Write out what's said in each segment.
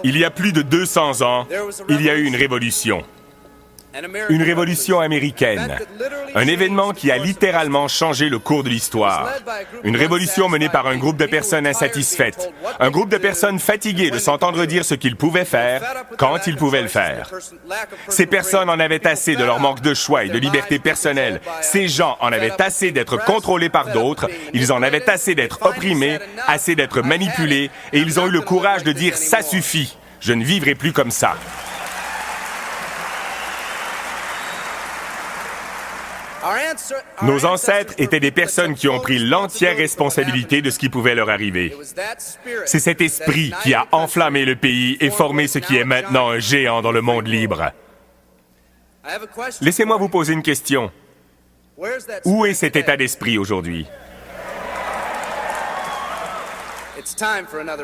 Il y a plus de 200 ans, il y a eu une révolution. Une révolution américaine. Un événement qui a littéralement changé le cours de l'histoire. Une révolution menée par un groupe de personnes insatisfaites. Un groupe de personnes fatiguées de s'entendre dire ce qu'ils pouvaient faire, quand ils pouvaient le faire. Ces personnes en avaient assez de leur manque de choix et de liberté personnelle. Ces gens en avaient assez d'être contrôlés par d'autres. Ils en avaient assez d'être opprimés, assez d'être manipulés, et ils ont eu le courage de dire « ça suffit, je ne vivrai plus comme ça ». Nos ancêtres étaient des personnes qui ont pris l'entière responsabilité de ce qui pouvait leur arriver. C'est cet esprit qui a enflammé le pays et formé ce qui est maintenant un géant dans le monde libre. Laissez-moi vous poser une question. Où est cet état d'esprit aujourd'hui?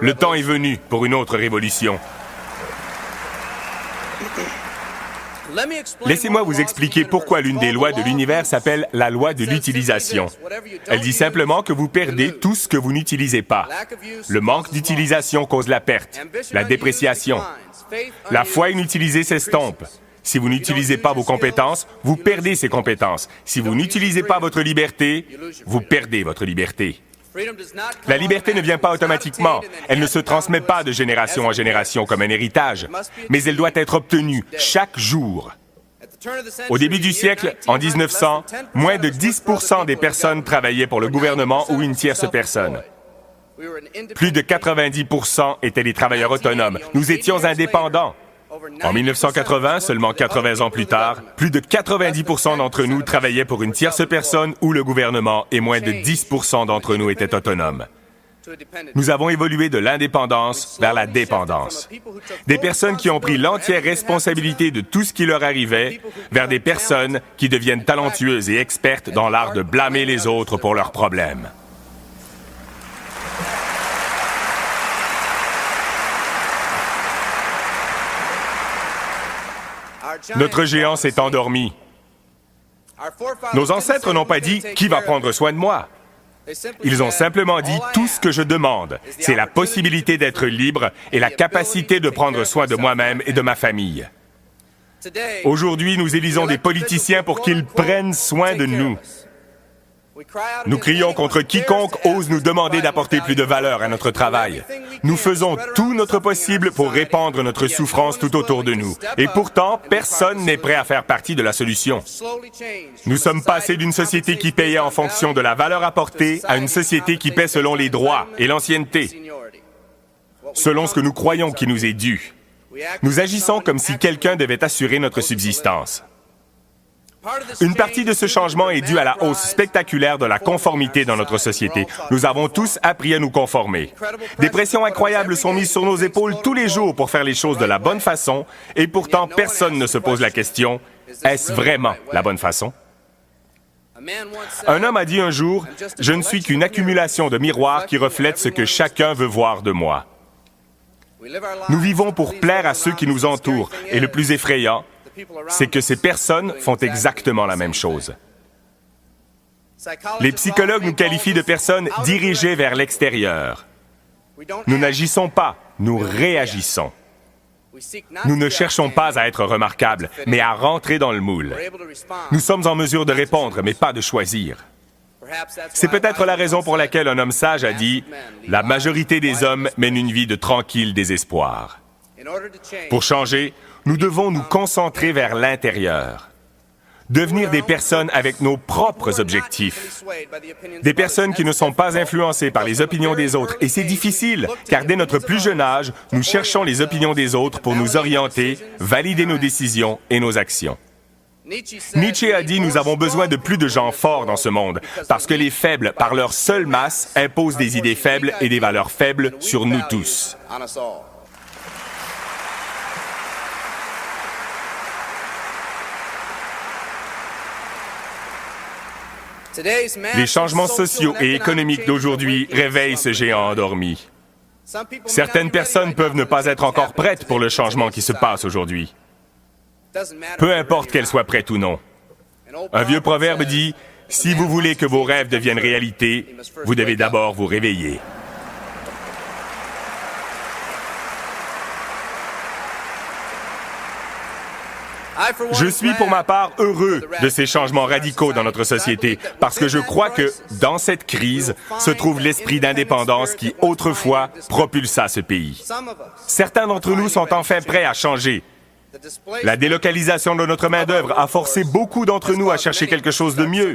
Le temps est venu pour une autre révolution. Laissez-moi vous expliquer pourquoi l'une des lois de l'univers s'appelle la loi de l'utilisation. Elle dit simplement que vous perdez tout ce que vous n'utilisez pas. Le manque d'utilisation cause la perte, la dépréciation. La foi inutilisée s'estompe. Si vous n'utilisez pas vos compétences, vous perdez ces compétences. Si vous n'utilisez pas votre liberté, vous perdez votre liberté. La liberté ne vient pas automatiquement. Elle ne se transmet pas de génération en génération comme un héritage, mais elle doit être obtenue chaque jour. Au début du siècle, en 1900, moins de 10% des personnes travaillaient pour le gouvernement ou une tierce personne. Plus de 90% étaient des travailleurs autonomes. Nous étions indépendants. En 1980, seulement 80 ans plus tard, plus de 90% d'entre nous travaillaient pour une tierce personne ou le gouvernement et moins de 10% d'entre nous étaient autonomes. Nous avons évolué de l'indépendance vers la dépendance. Des personnes qui ont pris l'entière responsabilité de tout ce qui leur arrivait vers des personnes qui deviennent talentueuses et expertes dans l'art de blâmer les autres pour leurs problèmes. Notre géant s'est endormi. Nos ancêtres n'ont pas dit « Qui va prendre soin de moi ?» Ils ont simplement dit « Tout ce que je demande, c'est la possibilité d'être libre et la capacité de prendre soin de moi-même et de ma famille. » Aujourd'hui, nous élisons des politiciens pour qu'ils prennent soin de nous. Nous crions contre quiconque ose nous demander d'apporter plus de valeur à notre travail. Nous faisons tout notre possible pour répandre notre souffrance tout autour de nous. Et pourtant, personne n'est prêt à faire partie de la solution. Nous sommes passés d'une société qui payait en fonction de la valeur apportée à une société qui paie selon les droits et l'ancienneté, selon ce que nous croyons qui nous est dû. Nous agissons comme si quelqu'un devait assurer notre subsistance. Une partie de ce changement est due à la hausse spectaculaire de la conformité dans notre société. Nous avons tous appris à nous conformer. Des pressions incroyables sont mises sur nos épaules tous les jours pour faire les choses de la bonne façon, et pourtant personne ne se pose la question, est-ce vraiment la bonne façon? Un homme a dit un jour, « Je ne suis qu'une accumulation de miroirs qui reflètent ce que chacun veut voir de moi. » Nous vivons pour plaire à ceux qui nous entourent, et le plus effrayant, c'est que ces personnes font exactement la même chose. Les psychologues nous qualifient de personnes dirigées vers l'extérieur. Nous n'agissons pas, nous réagissons. Nous ne cherchons pas à être remarquables, mais à rentrer dans le moule. Nous sommes en mesure de répondre, mais pas de choisir. C'est peut-être la raison pour laquelle un homme sage a dit « La majorité des hommes mènent une vie de tranquille désespoir. » Pour changer, nous devons nous concentrer vers l'intérieur. Devenir des personnes avec nos propres objectifs. Des personnes qui ne sont pas influencées par les opinions des autres. Et c'est difficile, car dès notre plus jeune âge, nous cherchons les opinions des autres pour nous orienter, valider nos décisions et nos actions. Nietzsche a dit « Nous avons besoin de plus de gens forts dans ce monde, parce que les faibles, par leur seule masse, imposent des idées faibles et des valeurs faibles sur nous tous. » Les changements sociaux et économiques d'aujourd'hui réveillent ce géant endormi. Certaines personnes peuvent ne pas être encore prêtes pour le changement qui se passe aujourd'hui. Peu importe qu'elles soient prêtes ou non. Un vieux proverbe dit « Si vous voulez que vos rêves deviennent réalité, vous devez d'abord vous réveiller. » Je suis pour ma part heureux de ces changements radicaux dans notre société parce que je crois que dans cette crise se trouve l'esprit d'indépendance qui autrefois propulsa ce pays. Certains d'entre nous sont enfin prêts à changer. La délocalisation de notre main-d'œuvre a forcé beaucoup d'entre nous à chercher quelque chose de mieux.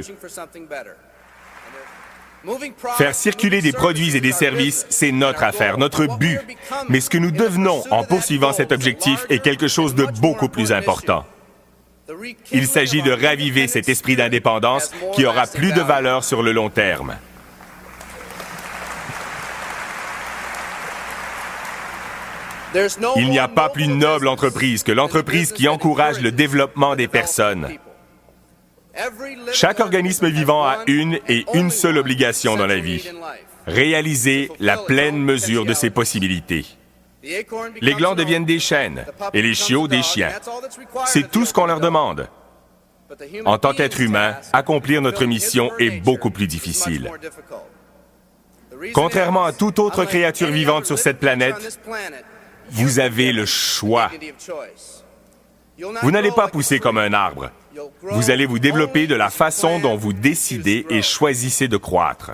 Faire circuler des produits et des services, c'est notre affaire, notre but. Mais ce que nous devenons en poursuivant cet objectif est quelque chose de beaucoup plus important. Il s'agit de raviver cet esprit d'indépendance qui aura plus de valeur sur le long terme. Il n'y a pas plus noble entreprise que l'entreprise qui encourage le développement des personnes. Chaque organisme vivant a une seule obligation dans la vie, réaliser la pleine mesure de ses possibilités. Les glands deviennent des chênes et les chiots des chiens. C'est tout ce qu'on leur demande. En tant qu'être humain, accomplir notre mission est beaucoup plus difficile. Contrairement à toute autre créature vivante sur cette planète, vous avez le choix. Vous n'allez pas pousser comme un arbre. Vous allez vous développer de la façon dont vous décidez et choisissez de croître.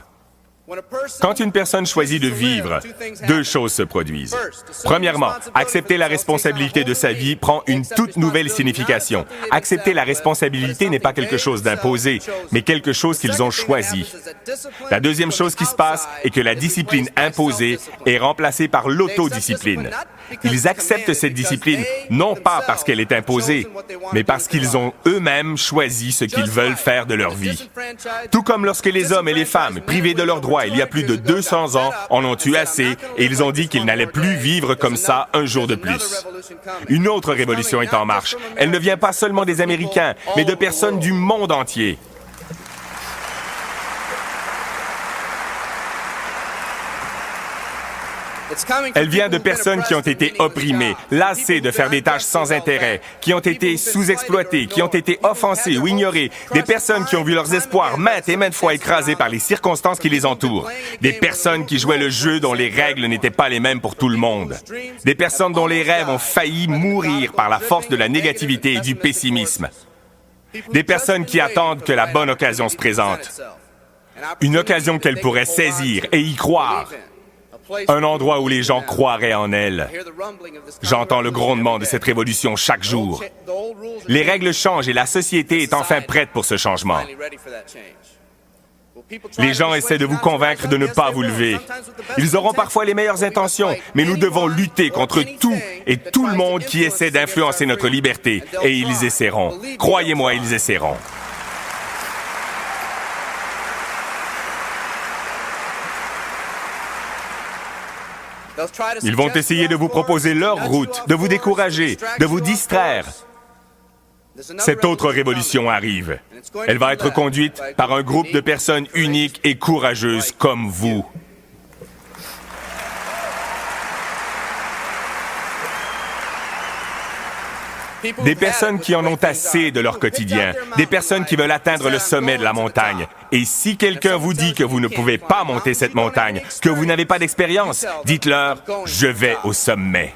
Quand une personne choisit de vivre, deux choses se produisent. Premièrement, accepter la responsabilité de sa vie prend une toute nouvelle signification. Accepter la responsabilité n'est pas quelque chose d'imposé, mais quelque chose qu'ils ont choisi. La deuxième chose qui se passe est que la discipline imposée est remplacée par l'autodiscipline. Ils acceptent cette discipline non pas parce qu'elle est imposée, mais parce qu'ils ont eux-mêmes choisi ce qu'ils veulent faire de leur vie. Tout comme lorsque les hommes et les femmes, privés de leurs droits il y a plus de 200 ans, en ont eu assez et ils ont dit qu'ils n'allaient plus vivre comme ça un jour de plus. Une autre révolution est en marche. Elle ne vient pas seulement des Américains, mais de personnes du monde entier. Elle vient de personnes qui ont été opprimées, lassées de faire des tâches sans intérêt, qui ont été sous-exploitées, qui ont été offensées ou ignorées, des personnes qui ont vu leurs espoirs maintes et maintes fois écrasés par les circonstances qui les entourent, des personnes qui jouaient le jeu dont les règles n'étaient pas les mêmes pour tout le monde, des personnes dont les rêves ont failli mourir par la force de la négativité et du pessimisme, des personnes qui attendent que la bonne occasion se présente, une occasion qu'elles pourraient saisir et y croire. Un endroit où les gens croiraient en elle. J'entends le grondement de cette révolution chaque jour. Les règles changent et la société est enfin prête pour ce changement. Les gens essaient de vous convaincre de ne pas vous lever. Ils auront parfois les meilleures intentions, mais nous devons lutter contre tout et tout le monde qui essaie d'influencer notre liberté. Et ils essaieront. Croyez-moi, ils essaieront. Ils vont essayer de vous proposer leur route, de vous décourager, de vous distraire. Cette autre révolution arrive. Elle va être conduite par un groupe de personnes uniques et courageuses comme vous. Des personnes qui en ont assez de leur quotidien, des personnes qui veulent atteindre le sommet de la montagne. Et si quelqu'un vous dit que vous ne pouvez pas monter cette montagne, que vous n'avez pas d'expérience, dites-leur « Je vais au sommet ».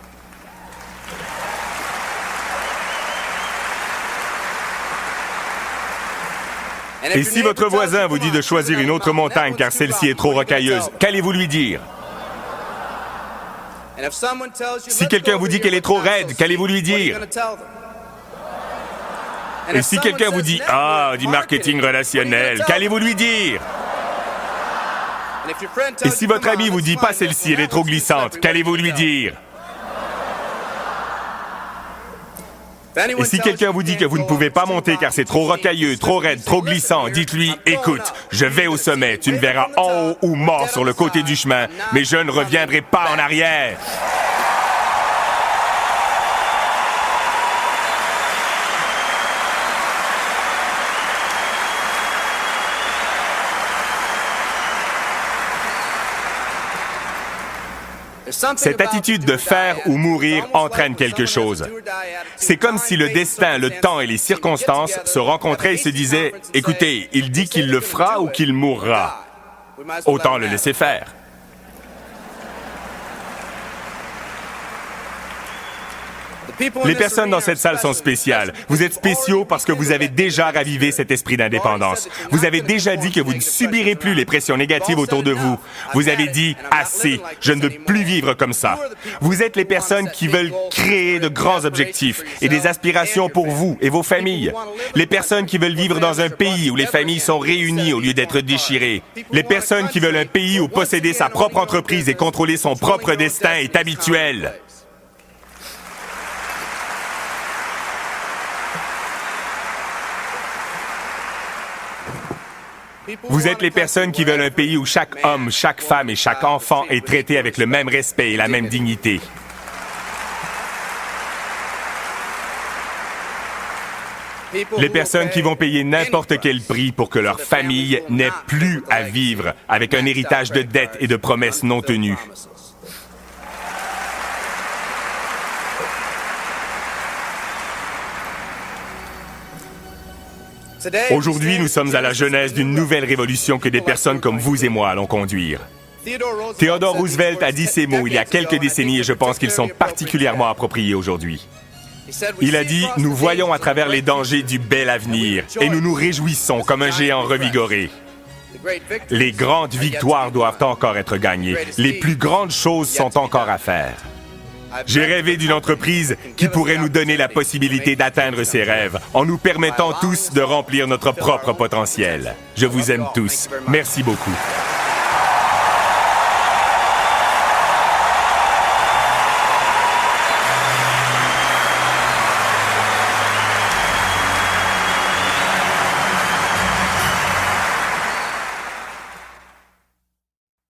Et si votre voisin vous dit de choisir une autre montagne car celle-ci est trop rocailleuse, qu'allez-vous lui dire? Si quelqu'un vous dit qu'elle est trop raide, qu'allez-vous lui dire? Et si quelqu'un vous dit « Ah, du marketing relationnel », qu'allez-vous lui dire? Et si votre ami vous dit « Pas celle-ci, elle est trop glissante », qu'allez-vous lui dire? Et si quelqu'un vous dit que vous ne pouvez pas monter car c'est trop rocailleux, trop raide, trop glissant, dites-lui « Écoute, je vais au sommet, tu me verras en haut ou mort sur le côté du chemin, mais je ne reviendrai pas en arrière. » Cette attitude de faire ou mourir entraîne quelque chose. C'est comme si le destin, le temps et les circonstances se rencontraient et se disaient « Écoutez, il dit qu'il le fera ou qu'il mourra. Autant le laisser faire. » Les personnes dans cette salle sont spéciales. Vous êtes spéciaux parce que vous avez déjà ravivé cet esprit d'indépendance. Vous avez déjà dit que vous ne subirez plus les pressions négatives autour de vous. Vous avez dit « assez, je ne veux plus vivre comme ça ». Vous êtes les personnes qui veulent créer de grands objectifs et des aspirations pour vous et vos familles. Les personnes qui veulent vivre dans un pays où les familles sont réunies au lieu d'être déchirées. Les personnes qui veulent un pays où posséder sa propre entreprise et contrôler son propre destin est habituel. Vous êtes les personnes qui veulent un pays où chaque homme, chaque femme et chaque enfant est traité avec le même respect et la même dignité. Les personnes qui vont payer n'importe quel prix pour que leur famille n'ait plus à vivre avec un héritage de dettes et de promesses non tenues. Aujourd'hui, nous sommes à la genèse d'une nouvelle révolution que des personnes comme vous et moi allons conduire. Theodore Roosevelt a dit ces mots il y a quelques décennies et je pense qu'ils sont particulièrement appropriés aujourd'hui. Il a dit « Nous voyons à travers les dangers du bel avenir et nous nous réjouissons comme un géant revigoré. Les grandes victoires doivent encore être gagnées. Les plus grandes choses sont encore à faire. » J'ai rêvé d'une entreprise qui pourrait nous donner la possibilité d'atteindre ces rêves en nous permettant tous de remplir notre propre potentiel. Je vous aime tous. Merci beaucoup.